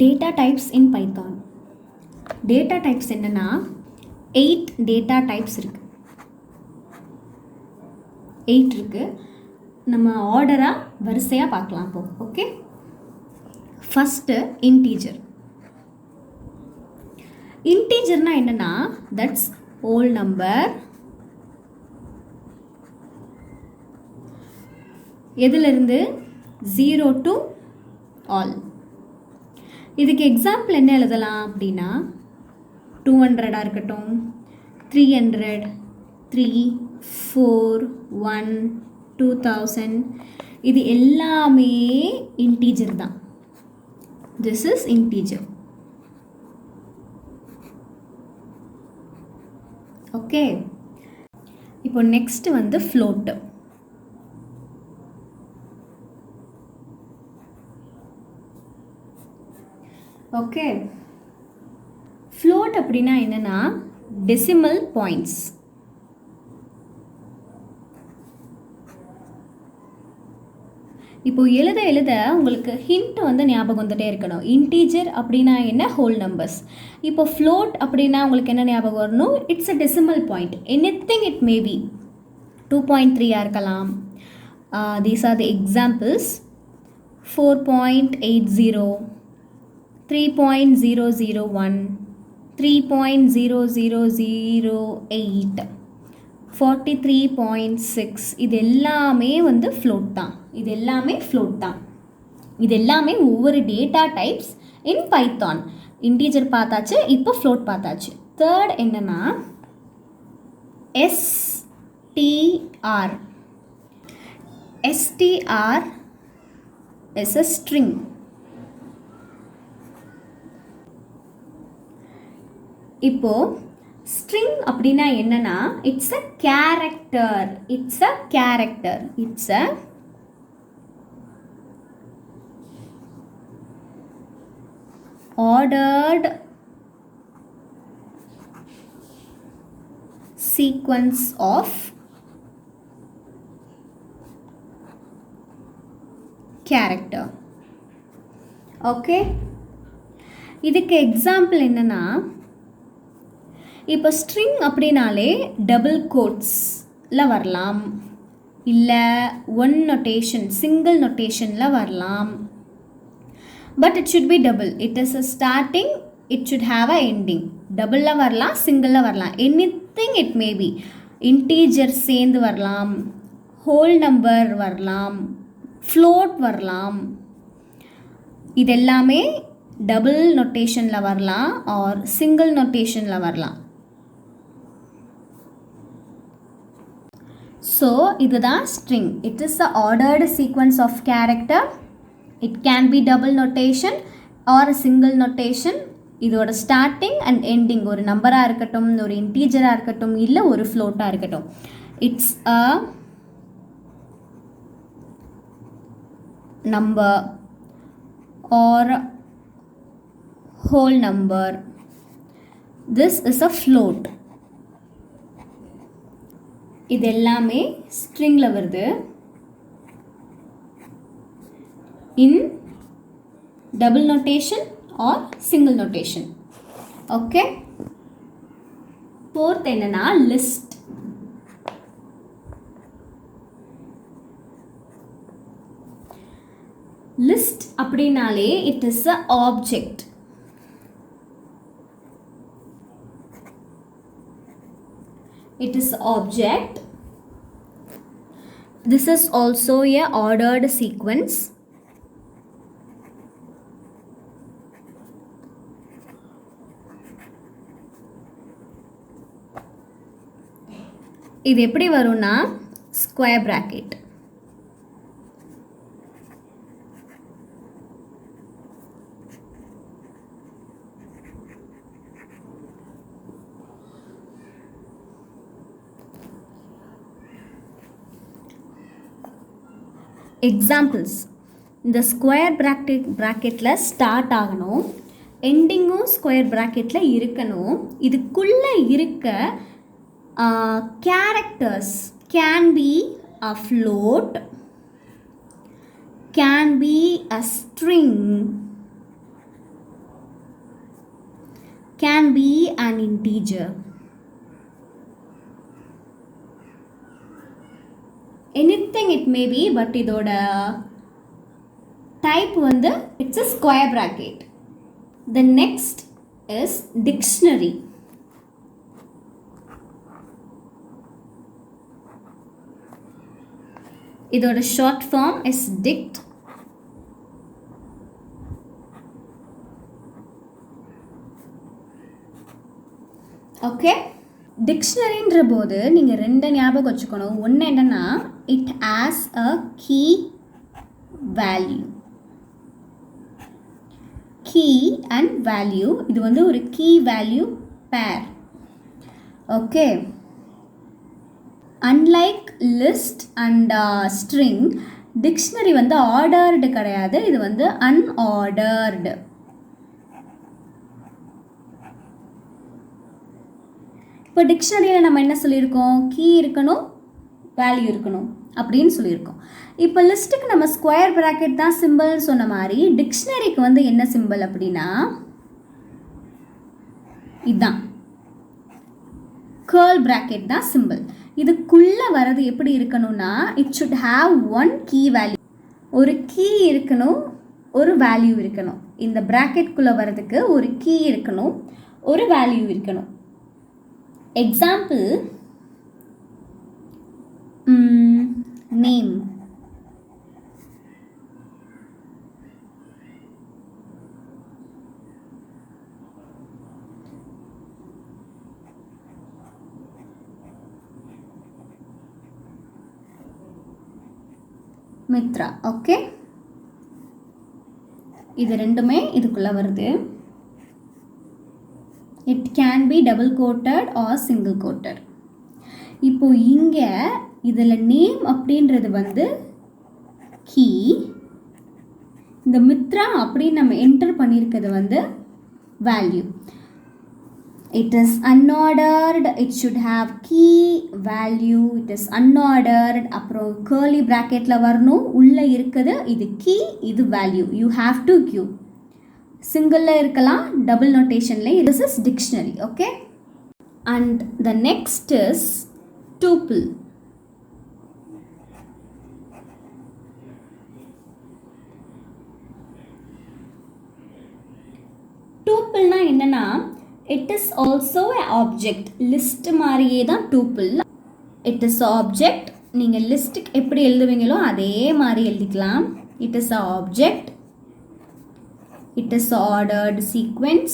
Data types இன் Python. Data types என்னென்னா 8 data types இருக்குது. 8 இருக்குது. நம்ம ஆர்டராக வரிசையாக பார்க்கலாம் இப்போ. Okay, first integer. இன்டீஜர்னால் என்னென்னா தட்ஸ் ஹோல் நம்பர். எதுலேருந்து 0 to ஆல். இதுக்கு எக்ஸாம்பிள் என்ன எழுதலாம் அப்படின்னா 200 இருக்கட்டும், 300, 3, 4, 1, 2000, இது எல்லாமே இன்டீஜர் தான். This is integer. ஓகே, இப்போ நெக்ஸ்ட் வந்து ஃப்ளோட்டு. ஓகே, ஃப்ளோட் அப்படின்னா என்னென்னா டெசிமல் பாயிண்ட்ஸ். இப்போ எழுத எழுத உங்களுக்கு ஹிண்ட் வந்து ஞாபகம் வந்துட்டே இருக்கணும். இன்டீஜர் அப்படின்னா என்ன, ஹோல் நம்பர்ஸ். இப்போ ஃப்ளோட் அப்படின்னா உங்களுக்கு என்ன ஞாபகம் வரணும், it's a decimal point. Anything it may B 2.3 இருக்கலாம். These are the examples. 4.80, 3.001, 3.0008, 43.6, இது எல்லாமே வந்து ஃப்ளோட் தான். இது எல்லாமே ஃப்ளோட் தான். இது எல்லாமே ஒவ்வொரு டேட்டா டைப்ஸ் இன் பைத்தான். இன்டீஜர் பார்த்தாச்சு, இப்போ ஃப்ளோட் பார்த்தாச்சு. தேர்ட் என்னன்னா STR. STR is a string. இப்போ ஸ்ட்ரிங் அப்படின்னா என்னன்னா it's a character. It's a character. It's a ordered sequence of character. Okay, இதுக்கு எக்ஸாம்பிள் என்னன்னா இப்போ ஸ்ட்ரிங் அப்படின்னாலே டபுள் கோட்ஸில் வரலாம், இல்லை ஒன் நொட்டேஷன் சிங்கிள் நொட்டேஷனில் வரலாம். But it should be double. It is a starting, it should have a ending. டபுளில் வரலாம், சிங்கிளில் வரலாம், anything it may be. Integer சேர்ந்து வரலாம், ஹோல் நம்பர் வரலாம், ஃப்ளோட் வரலாம். இது எல்லாமே டபுள் நொட்டேஷனில் வரலாம் ஆர் சிங்கிள் நொட்டேஷனில் வரலாம். ஸோ இதுதான் string. It is a ordered sequence of character. It can be double notation or single notation. இதோட ஸ்டார்டிங் அண்ட் எண்டிங் ஒரு நம்பராக இருக்கட்டும், ஒரு இன்டீஜராக இருக்கட்டும், இல்லை ஒரு ஃப்ளோட்டாக இருக்கட்டும். It's a number or whole number. This is a float. இது எல்லாமே ஸ்ட்ரிங்ல வருது. in double notation or single notation. Okay, fourth என்னன்னா list. list அப்படினாலே it is a object. It is object. This is also a ordered sequence. இது எப்படி வரும்னா square bracket. Examples. இந்த square ப்ராக்கெட்டில் ஸ்டார்ட் ஆகணும், எண்டிங்கும் ஸ்கொயர் ப்ராக்கெட்டில் இருக்கணும். இதுக்குள்ளே இருக்க characters can be a float, can be a string, can be an integer. Anything it may be, but இதோட type வந்து it's a square bracket. The next is dictionary. இதோட short form is dict. Okay, டிக்ஷனரின்ற போது நீங்கள் ரெண்டு ஞாபகம் வச்சுக்கணும். ஒன்று என்னென்னா, it has a key value. Key and value, இது வந்து ஒரு key value pair. Okay, unlike list and string, dictionary வந்து ஆர்டர்டு கிடையாது, இது வந்து அன்ஆர்டர்டு. இப்போ டிக்ஷனரியில் நம்ம என்ன சொல்லியிருக்கோம், கீ இருக்கணும், வேல்யூ இருக்கணும் அப்படின்னு சொல்லியிருக்கோம். இப்போ லிஸ்ட்டுக்கு நம்ம ஸ்கொயர் ப்ராக்கெட் தான் சிம்பிள்னு சொன்ன மாதிரி, டிக்ஷனரிக்கு வந்து என்ன சிம்பிள் அப்படின்னா இதுதான், கேர்ள் ப்ராக்கெட் தான் சிம்பிள். இதுக்குள்ளே வர்றது எப்படி இருக்கணும்னா, it should have one key value. ஒரு கீ இருக்கணும், ஒரு வேல்யூ இருக்கணும். இந்த ப்ராக்கெட்குள்ளே வர்றதுக்கு ஒரு கீ இருக்கணும், ஒரு வேல்யூ இருக்கணும். Example, name. மித்ரா. ஓகே, இது ரெண்டுமே இதுக்குள்ள வருது. It can be double quoted or single quoted. இப்போ இங்கே இதில் நேம் அப்படின்றது வந்து கீ, இந்த மித்ரா அப்படின்னு நம்ம என்டர் பண்ணியிருக்கிறது வந்து value. It is unordered, it should have key value, it is unordered. அப்புறம் கேர்லி ப்ராக்கெட்டில் வரணும், உள்ளே இருக்குது இது கீ, இது value. You have to give. சிங்கிளில் இருக்கலாம், டபுள் நோட்டேஷனில். This is dictionary. Okay, and the next is tuple. டூப்பிள்னா என்னன்னா, it is also a object. List மாதிரியே தான் டூப்பிள். It is object. நீங்கள் லிஸ்ட்டுக்கு எப்படி எழுதுவீங்களோ அதே மாதிரி எழுதிக்கலாம். It is a object. It is ordered sequence.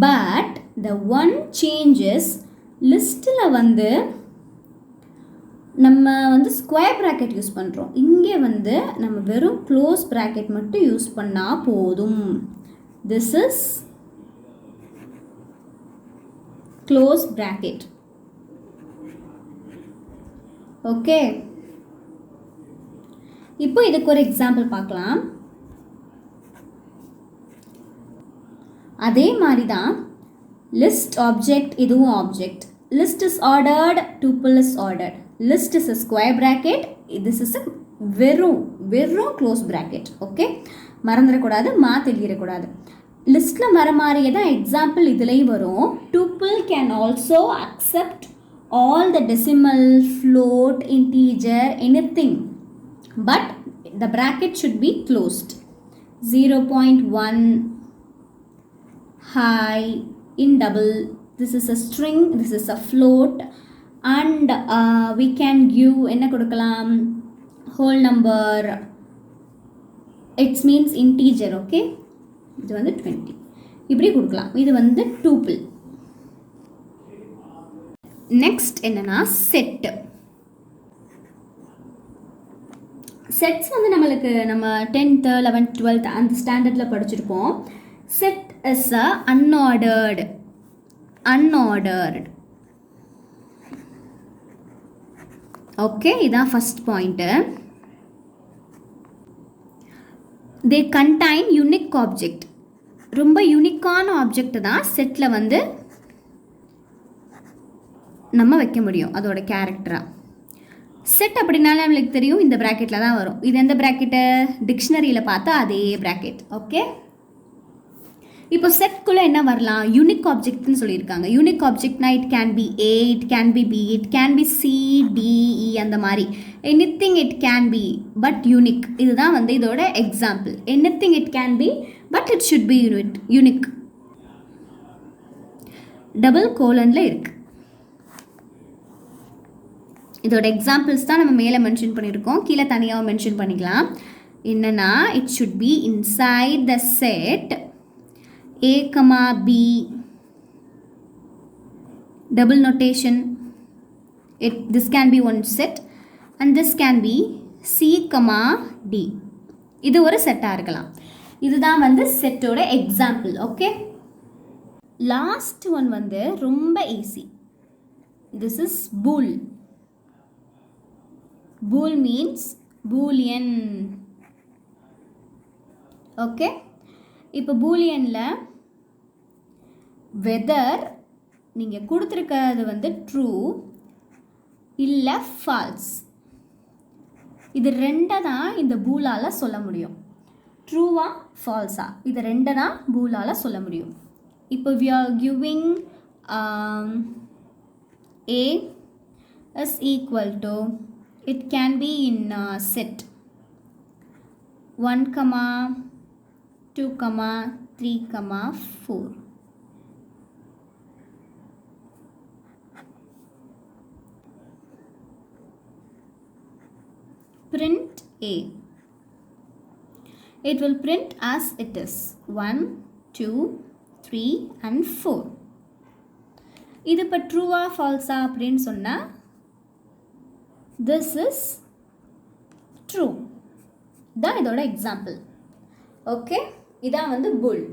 But the one change is, லிஸ்ட்டில் வந்து நம்ம வந்து ஸ்கொயர் ப்ராக்கெட் யூஸ் பண்ணுறோம். இங்கே வந்து நம்ம வெறும் க்ளோஸ் ப்ராக்கெட் மட்டும் யூஸ் பண்ணால் போதும். This is close bracket. Okay, இப்போ இதுக்கு ஒரு எக்ஸாம்பிள் பார்க்கலாம். அதே மாதிரி தான் லிஸ்ட் ஆப்ஜெக்ட், இதுவும் object. List is ordered, tuple is ordered. List is a square bracket, this is a வெறும் க்ளோஸ் ப்ராக்கெட். ஓகே, மறந்துடக்கூடாது, மாற்றி எழுதிடக்கூடாது. லிஸ்ட்டில் வர மாதிரியே தான் எக்ஸாம்பிள் இதுலேயும் வரும். Tuple can also accept all the decimal, float, integer, anything, but the bracket should be closed. 0.1 high in double, this is a string, this is a float, and we can give enna kodukalam, whole number, it means integer. Okay, இது வந்து 20 இப்படி கொடுக்கலாம். இது வந்து tuple. Next என்னன்னா set. Sets வந்து நம்மளுக்கு நம்ம 10th 11th 12th அந்த ஸ்டாண்டர்டில் படிச்சிருப்போம். Set is a unordered. Okay, இதான் ஃபஸ்ட் பாயிண்ட்டு. தே கண்டைன் யூனிக் ஆப்ஜெக்ட். ரொம்ப யூனிக்கான ஆப்ஜெக்ட் தான் செட்டில் வந்து நம்ம வைக்க முடியும் அதோட கேரக்டராக. செட் அப்படின்னால நம்மளுக்கு தெரியும் இந்த ப்ராக்கெட்டில் தான் வரும். இது எந்த ப்ராக்கெட்டு? டிக்ஷனரியில் பார்த்தா அதே ப்ராக்கெட். ஓகே, இப்போ செட்குள்ளே என்ன வரலாம்? யூனிக் ஆப்ஜெக்ட்னு சொல்லியிருக்காங்க. யூனிக் ஆப்ஜெக்ட்னா it can be A, it can be B, it can be C, D, E, அந்த மாதிரி anything it can be but unique. இதுதான் வந்து இதோட example. Anything it can be but it should be unique. Double கோலனில் இருக்கு. இதோட examples தான் நம்ம மேலே மென்ஷன் பண்ணியிருக்கோம், கீழே தனியாக மென்ஷன் பண்ணிக்கலாம். என்னன்னா it should be inside the set A, B, double notation. This can be one set and this can be C, D. இது ஒரு செட்டாக இருக்கலாம். இதுதான் வந்து செட்டோட எக்ஸாம்பிள். ஓகே, லாஸ்ட் ஒன் வந்து ரொம்ப easy. This is bool. Bool means boolean. Okay, இப்போ பூலியனில் வெதர் நீங்கள் கொடுத்துருக்கிறது வந்து ட்ரூ இல்லை ஃபால்ஸ், இது ரெண்டை தான் இந்த பூலால் சொல்ல முடியும். ட்ரூவா ஃபால்ஸா, இது ரெண்டை தான் பூலால் சொல்ல முடியும். இப்போ we are giving A is equal to, it can be in set 1, 2, 3, 4. Print A. It will print as it is 1, 2, 3 and 4. இது இப்போ ட்ரூவா ஃபால்ஸா அப்படின்னு சொன்னால் this is true தான் இதோட எக்ஸாம்பிள். ஓகே, இதான் வந்து புல்.